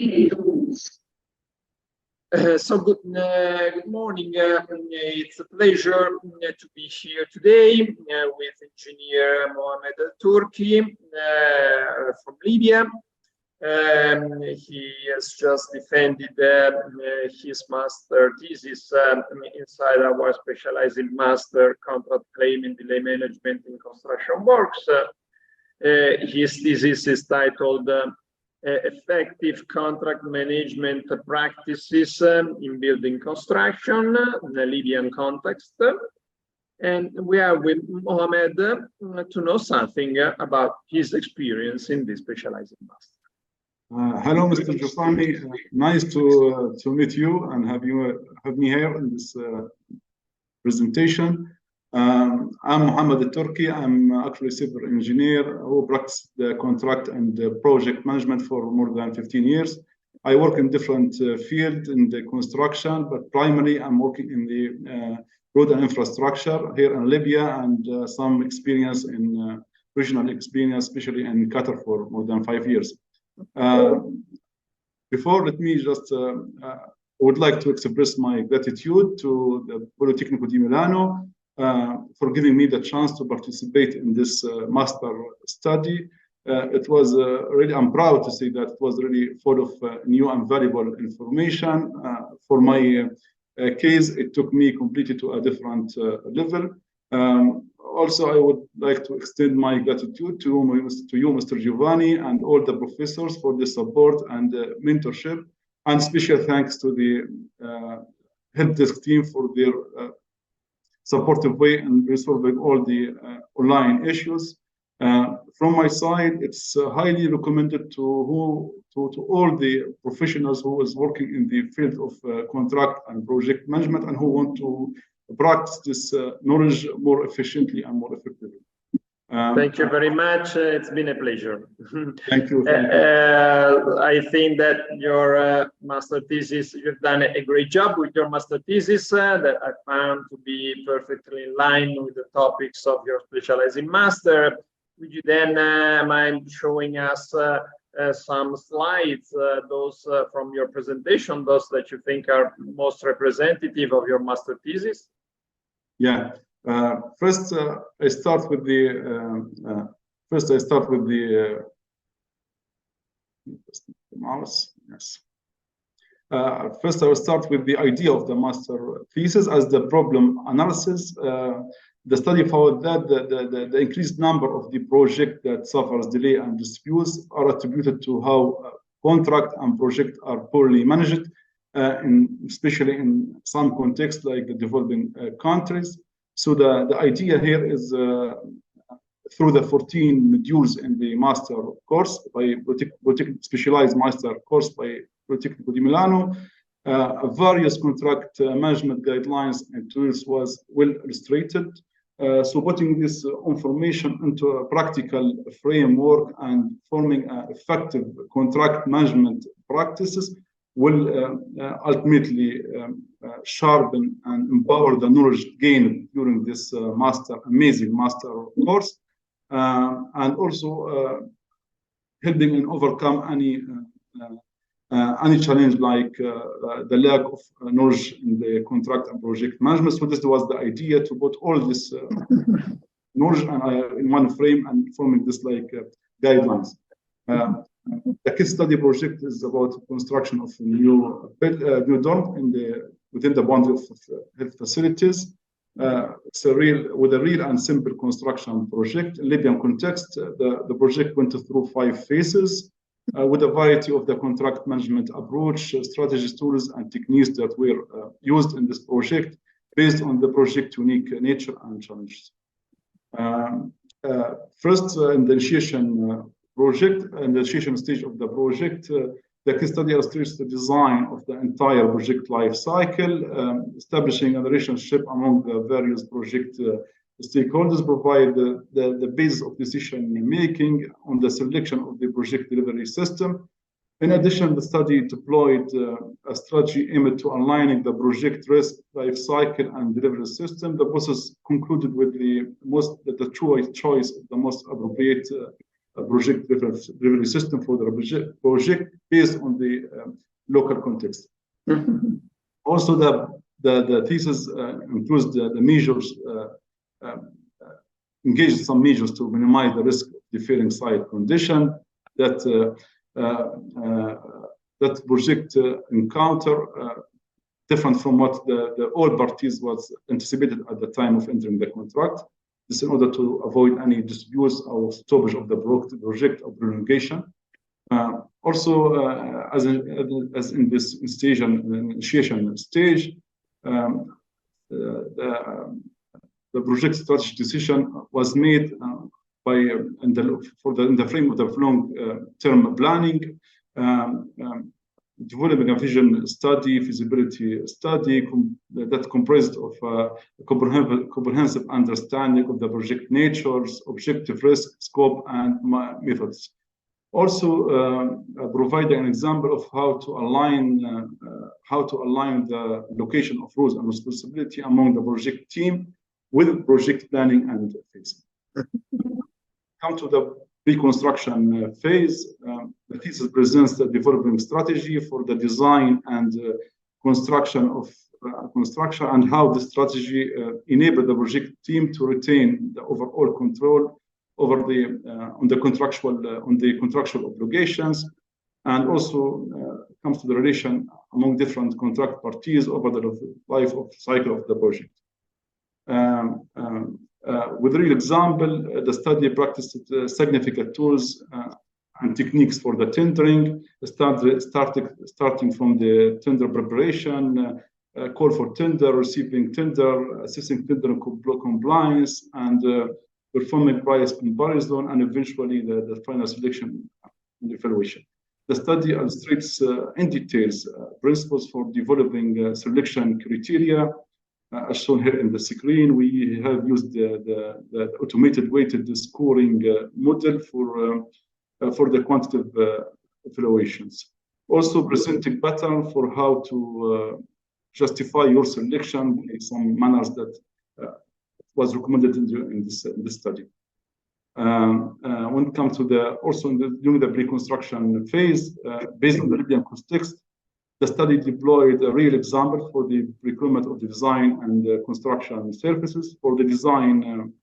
Good morning. It's a pleasure to be here today with engineer Mohamed El Turky from Libya. He has just defended his master thesis inside our specialized master contract claim in delay management in construction works. His thesis is titled Effective Contract Management Practices in Building Construction in the Libyan context. And we are with Mohamed to know something about his experience in this specialized master. Hello, Mr. Giovanni. Nice to meet you and have me here in this presentation. I'm Mohamed El Turky. I'm actually a civil engineer who practiced the contract and the project management for more than 15 years. I work in different fields in the construction, but primarily I'm working in the road and infrastructure here in Libya, and some experience in regional experience, especially in Qatar for more than 5 years. Before, let me just would like to express my gratitude to the Politecnico di Milano for giving me the chance to participate in this master study. It was really, I'm proud to say that it was really full of new and valuable information. For my case, it took me completely to a different level. Also, I would like to extend my gratitude to you, Mr. Giovanni, and all the professors for the support and mentorship, and special thanks to the help desk team for their supportive way in resolving all the online issues. From my side, it's highly recommended to all the professionals who is working in the field of contract and project management and who want to practice this knowledge more efficiently and more effectively. Thank you very much. It's been a pleasure. Thank you. I think that your master thesis, you've done a great job with your master thesis that I found to be perfectly in line with the topics of your specializing master. Would you then mind showing us some slides, those from your presentation, those that you think are most representative of your master thesis? Yeah. First, I start with the mouse. Yes. First, I will start with the idea of the master thesis as the problem analysis. The study found that the increased number of the project that suffers delay and disputes are attributed to how contract and project are poorly managed, especially in some contexts like the developing countries. So the idea here is through the 14 modules in the master course by specialized master course by Politecnico di Milano, various contract management guidelines and tools was well illustrated. So putting this information into a practical framework and forming effective contract management practices will ultimately sharpen and empower the knowledge gained during this amazing master course, and also helping in overcome any challenge like the lack of knowledge in the contract and project management. So this was the idea to put all this knowledge in one frame and forming this like guidelines. The case study project is about construction of a new dorm within the boundary of health facilities. It's with a real and simple construction project. In Libyan context, the project went through 5 phases with a variety of the contract management approach, strategies, tools, and techniques that were used in this project based on the project unique nature and challenges. First, in the initiation stage of the project, the case study illustrates the design of the entire project life cycle, establishing a relationship among the various project stakeholders, provide the basis of decision making on the selection of the project delivery system. In addition, the study deployed a strategy aimed to aligning the project risk life cycle and delivery system. The process concluded with the choice of the most appropriate project delivery system for the project based on the local context. Also, the thesis includes the measures, engage some measures to minimize the risk of differing site condition that that project encounter different from what the all parties was anticipated at the time of entering the contract. This in order to avoid any disputes or stoppage of the project or prolongation. Also, as in this stage and initiation stage, the project strategy decision was made in the frame of the long-term planning, developing a vision study, feasibility study that comprised of a comprehensive understanding of the project natures, objective, risk, scope, and methods. Also, providing an example of how to align the location of roles and responsibility among the project team with project planning and phase. Come to the pre-construction phase. The thesis presents the developing strategy for the design and construction of construction, and how the strategy enabled the project team to retain the overall control over on the contractual obligations, and also comes to the relation among different contract parties over the life of cycle of the project. With a real example, the study practiced significant tools and techniques for the tendering, starting from the tender preparation, call for tender, receiving tender, assessing tender compliance, and performing price comparison, and eventually the final selection and evaluation. The study illustrates in details principles for developing selection criteria. As shown here in the screen, we have used the automated weighted scoring model for the quantitative evaluations. Also presenting pattern for how to justify your selection in some manners that was recommended in this study. When it comes to during the pre-construction phase, based on the Libyan context, the study deployed a real example for the procurement of the design and construction services. For the design,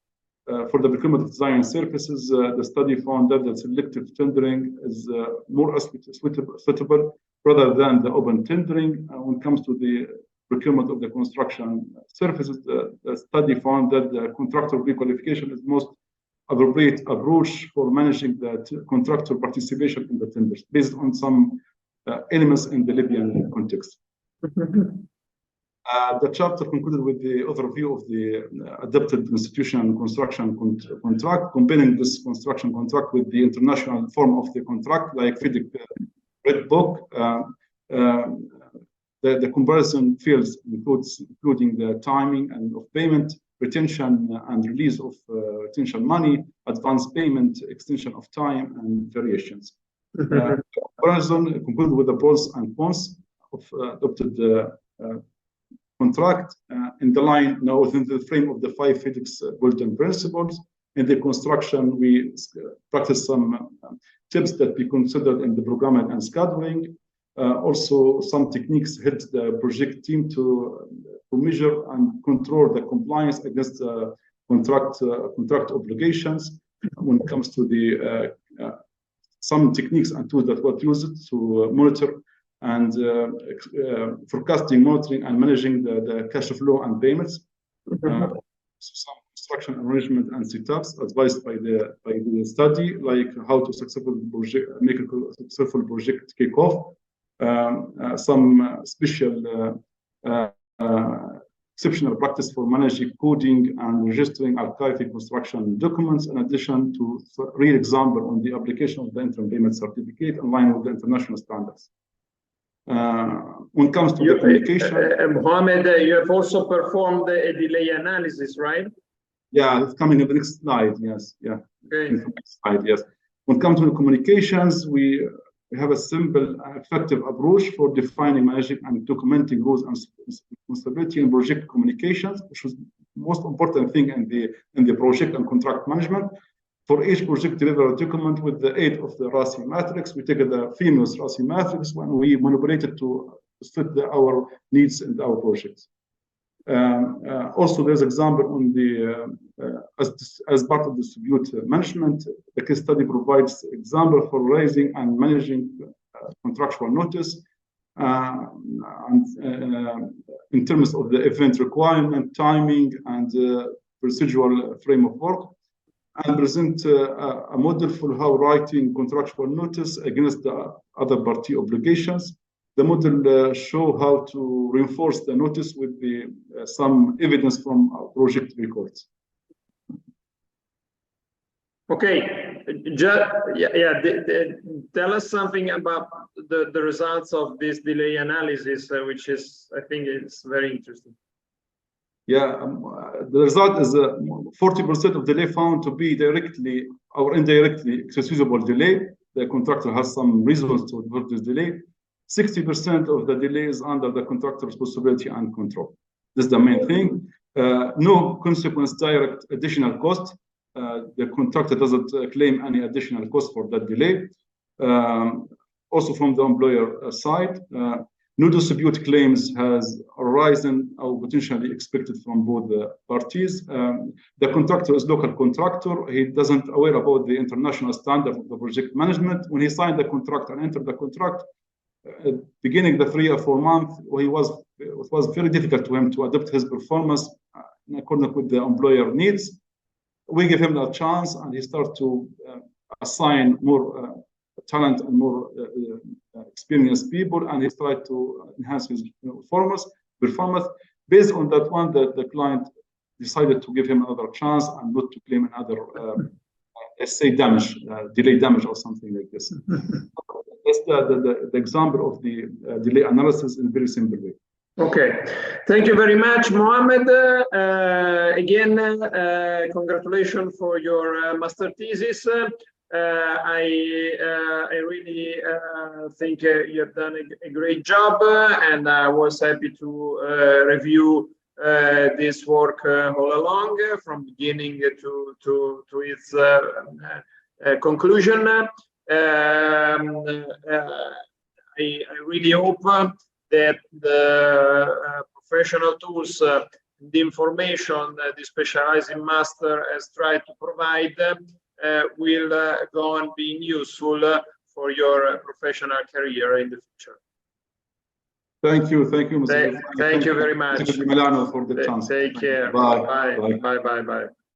for the procurement of design services, the study found that the selective tendering is more suitable rather than the open tendering. When it comes to the procurement of the construction services, the study found that the contractor pre-qualification is most appropriate approach for managing the contractor participation in the tenders, based on some elements in the Libyan context. The chapter concluded with the overview of the adapted institution construction contract, comparing this construction contract with the international form of the contract, like FIDIC Red Book. The comparison fields including the timing and of payment, retention and release of retention money, advance payment, extension of time, and variations. Comparison concluded with the pros and cons of adopted contract in the line now within the frame of the 5 FIDIC golden principles. In the construction, we practice some tips that we considered in the programming and scheduling. Also, some techniques help the project team to measure and control the compliance against the contract obligations. When it comes to the some techniques and tools that were used to monitor and forecasting, monitoring, and managing the cash flow and payments. Some construction arrangement and setups advised by the study, like how to make a successful project kickoff. Some special exceptional practice for managing coding and registering archiving construction documents, in addition to real example on the application of the interim payment certificate in line with the international standards. When it comes to the communication, Mohamed, you have also performed a delay analysis, right? Yeah, it's coming in the next slide. Yes, yeah. Okay. Next slide, yes. When it comes to the communications, we have a simple, effective approach for defining, managing, and documenting roles and responsibility in project communications, which was the most important thing in the project and contract management. For each project, deliver a document with the aid of the RASI matrix. We take the famous RASI matrix when we manipulate it to fit our needs and our projects. Also, there's example on the as part of dispute management. The case study provides example for raising and managing contractual notice, and in terms of the event requirement, timing, and procedural frame of work, and present a model for how writing contractual notice against the other party obligations. The model show how to reinforce the notice with the some evidence from our project records. Okay, tell us something about the results of this delay analysis, which is, I think, it's very interesting. Yeah, the result is 40% of delay found to be directly or indirectly excusable delay. The contractor has some reasons to develop this delay. 60% of the delay is under the contractor responsibility and control. This is the main thing. No consequence direct additional cost. The contractor doesn't claim any additional cost for that delay. Also from the employer side, no dispute claims has arisen or potentially expected from both the parties. The contractor is local contractor. He doesn't aware about the international standard of the project management. When he signed the contract and entered the contract, beginning the 3 or 4 months, it was very difficult to him to adapt his performance in accordance with the employer needs. We give him a chance, and he started to assign more talent and more experienced people, and he tried to enhance his performance. Based on that one, the client decided to give him another chance and not to claim another, let's say, damage, delay damage or something like this. That's the example of the delay analysis in a very simple way. Okay, thank you very much, Mohamed. Again, congratulations for your master thesis. I really think you have done a great job, and I was happy to review this work all along, from beginning to its conclusion. I really hope that the professional tools, the information that the specializing master has tried to provide will go on being useful for your professional career in the future. Thank you, Mr. Thank you very much. Thank you, Milano, for the chance. Take care. Bye. Bye.